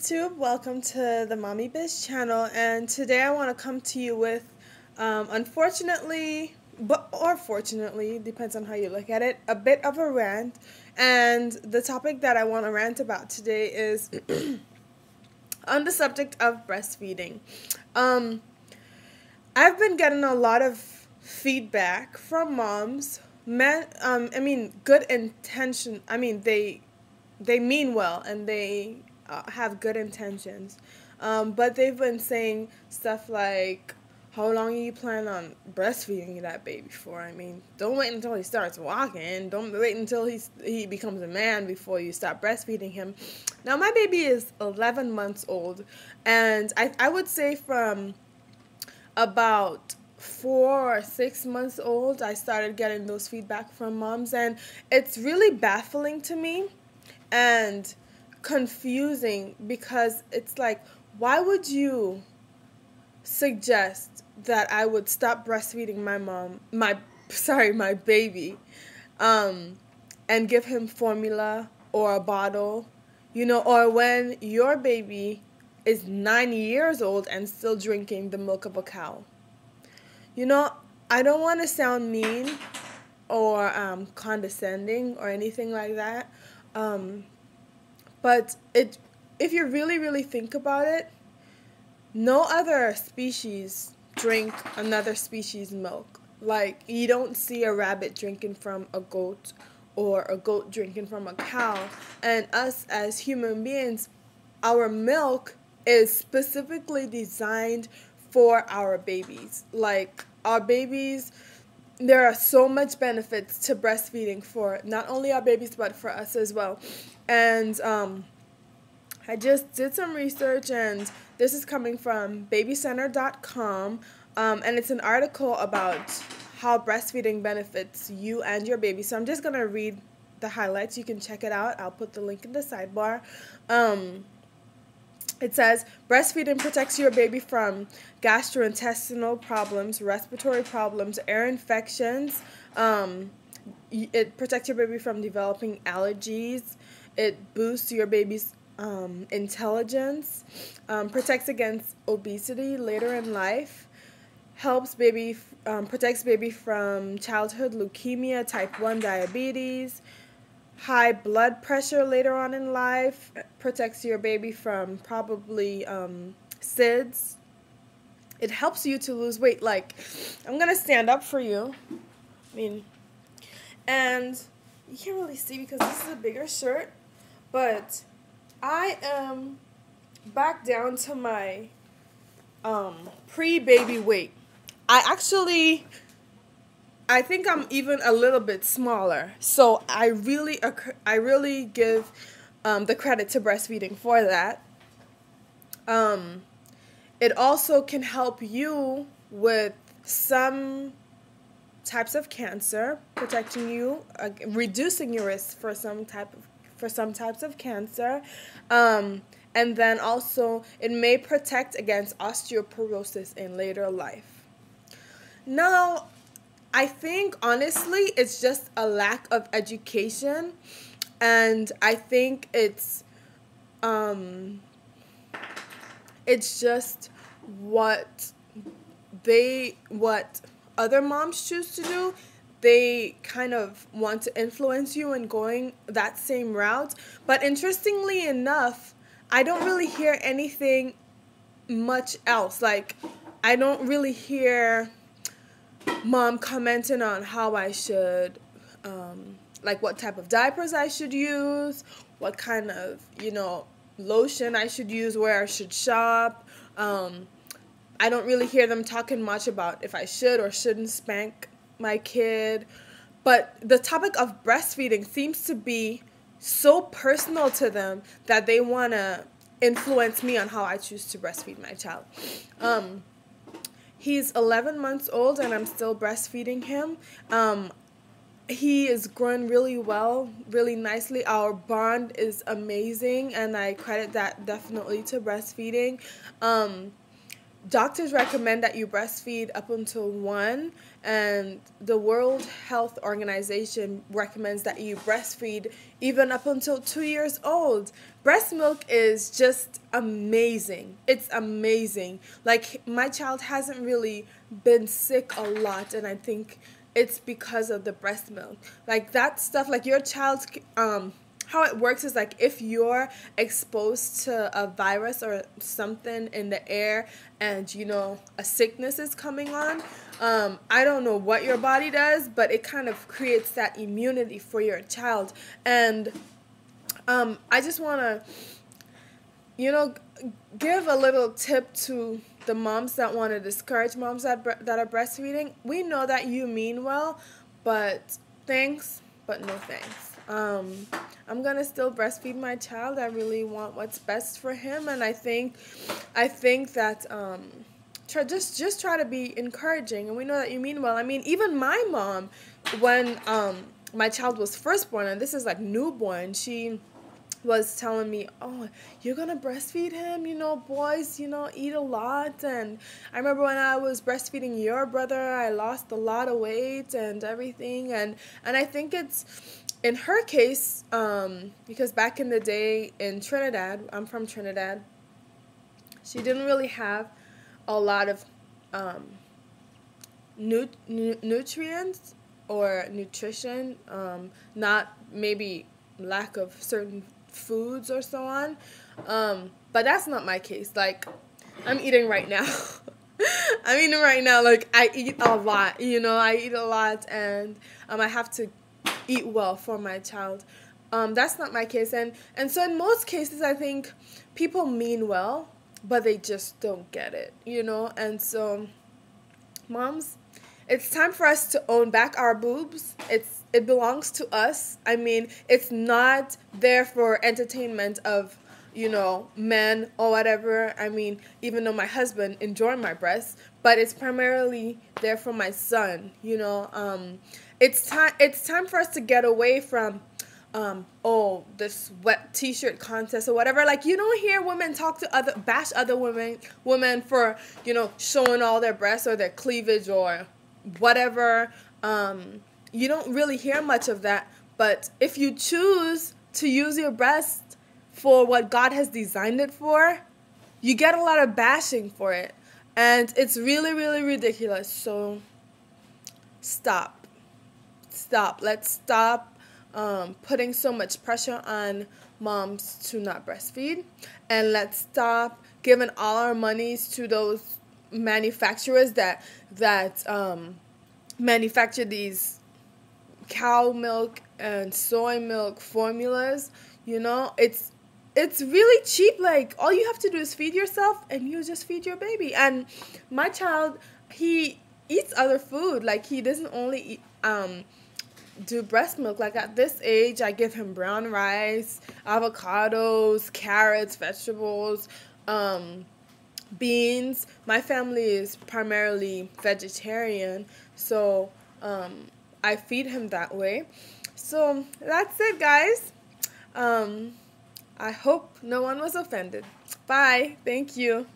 YouTube, welcome to the Mommy Biz channel, and today I want to come to you with, unfortunately, or fortunately, depends on how you look at it, a bit of a rant. And the topic that I want to rant about today is on the subject of breastfeeding. I've been getting a lot of feedback from moms, good intention, they mean well and they have good intentions, but they've been saying stuff like, how long are you planning on breastfeeding that baby for? Don't wait until he starts walking. Don't wait until he becomes a man before you start breastfeeding him. Now, my baby is 11 months old, and I would say from about 4 or 6 months old, I started getting those feedback from moms, and it's really baffling to me and confusing, because it's like, why would you suggest that I would stop breastfeeding my baby, and give him formula or a bottle, or when your baby is 9 years old and still drinking the milk of a cow? I don't want to sound mean or condescending or anything like that. But if you really, really think about it, no other species drink another species' milk. Like, you don't see a rabbit drinking from a goat or a goat drinking from a cow. And us as human beings, our milk is specifically designed for our babies. Like, our babies, there are so much benefits to breastfeeding for not only our babies but for us as well. And I just did some research, and this is coming from babycenter.com, and it's an article about how breastfeeding benefits you and your baby. So I'm just going to read the highlights. You can check it out. I'll put the link in the sidebar. It says, breastfeeding protects your baby from gastrointestinal problems, respiratory problems, ear infections. It protects your baby from developing allergies. It boosts your baby's intelligence, protects against obesity later in life, protects baby from childhood leukemia, type 1 diabetes, high blood pressure later on in life, protects your baby from probably SIDS. It helps you to lose weight. Like, I'm going to stand up for you. And you can't really see because this is a bigger shirt, but I am back down to my pre-baby weight. I think I'm even a little bit smaller. So I really give the credit to breastfeeding for that. It also can help you with some types of cancer, protecting you, reducing your risk for some types of cancer, and then also it may protect against osteoporosis in later life. Now, I think honestly it's just a lack of education, and I think it's just what other moms choose to do. They kind of want to influence you in going that same route. But interestingly enough, I don't really hear anything much else. Like, I don't really hear mom commenting on how I should, like what type of diapers I should use, what kind of, lotion I should use, where I should shop. I don't really hear them talking much about if I should or shouldn't spank my kid. But the topic of breastfeeding seems to be so personal to them that they want to influence me on how I choose to breastfeed my child. He's 11 months old and I'm still breastfeeding him. He is growing really well, really nicely. Our bond is amazing, and I credit that definitely to breastfeeding. doctors recommend that you breastfeed up until 1, and the World Health Organization recommends that you breastfeed even up until 2 years old. Breast milk is just amazing. It's amazing. Like, my child hasn't really been sick a lot, and I think it's because of the breast milk. Like, that stuff, like your child's how it works is like if you're exposed to a virus or something in the air, and a sickness is coming on, I don't know what your body does, but it kind of creates that immunity for your child. And I just want to give a little tip to the moms that want to discourage moms that are breastfeeding. We know that you mean well, but thanks, but no thanks. I'm gonna still breastfeed my child. I really want what's best for him, and I think that just try to be encouraging, and we know that you mean well. I mean, even my mom, when my child was first born, and this is like newborn, she was telling me, oh, you're gonna breastfeed him, boys, eat a lot. And I remember when I was breastfeeding your brother, I lost a lot of weight and everything. And I think it's, in her case, because back in the day in Trinidad, I'm from Trinidad, she didn't really have a lot of nutrients or nutrition, not maybe lack of certain foods or so on, but that's not my case. Like, I'm eating right now. I'm eating right now. Like, I eat a lot, I eat a lot, and I have to eat well for my child. That's not my case, and so in most cases, I think people mean well, but they just don't get it, and so, moms, it's time for us to own back our boobs. It belongs to us. I mean, it's not there for entertainment of, men or whatever. I mean, even though my husband enjoys my breasts, but it's primarily there for my son, It's time for us to get away from, this wet t-shirt contest or whatever. Like, you don't hear women bash other women for, showing all their breasts or their cleavage or whatever. You don't really hear much of that. But if you choose to use your breast for what God has designed it for, you get a lot of bashing for it. And it's really, really ridiculous. So stop. Let's stop putting so much pressure on moms to not breastfeed. And let's stop giving all our monies to those manufacturers that manufacture these cow milk and soy milk formulas. It's really cheap. Like, all you have to do is feed yourself, and you just feed your baby. And my child, he eats other food. Like, he doesn't only eat do breast milk. Like, at this age, I give him brown rice, avocados, carrots, vegetables, beans. My family is primarily vegetarian, so I feed him that way. So that's it, guys. I hope no one was offended. Bye. Thank you.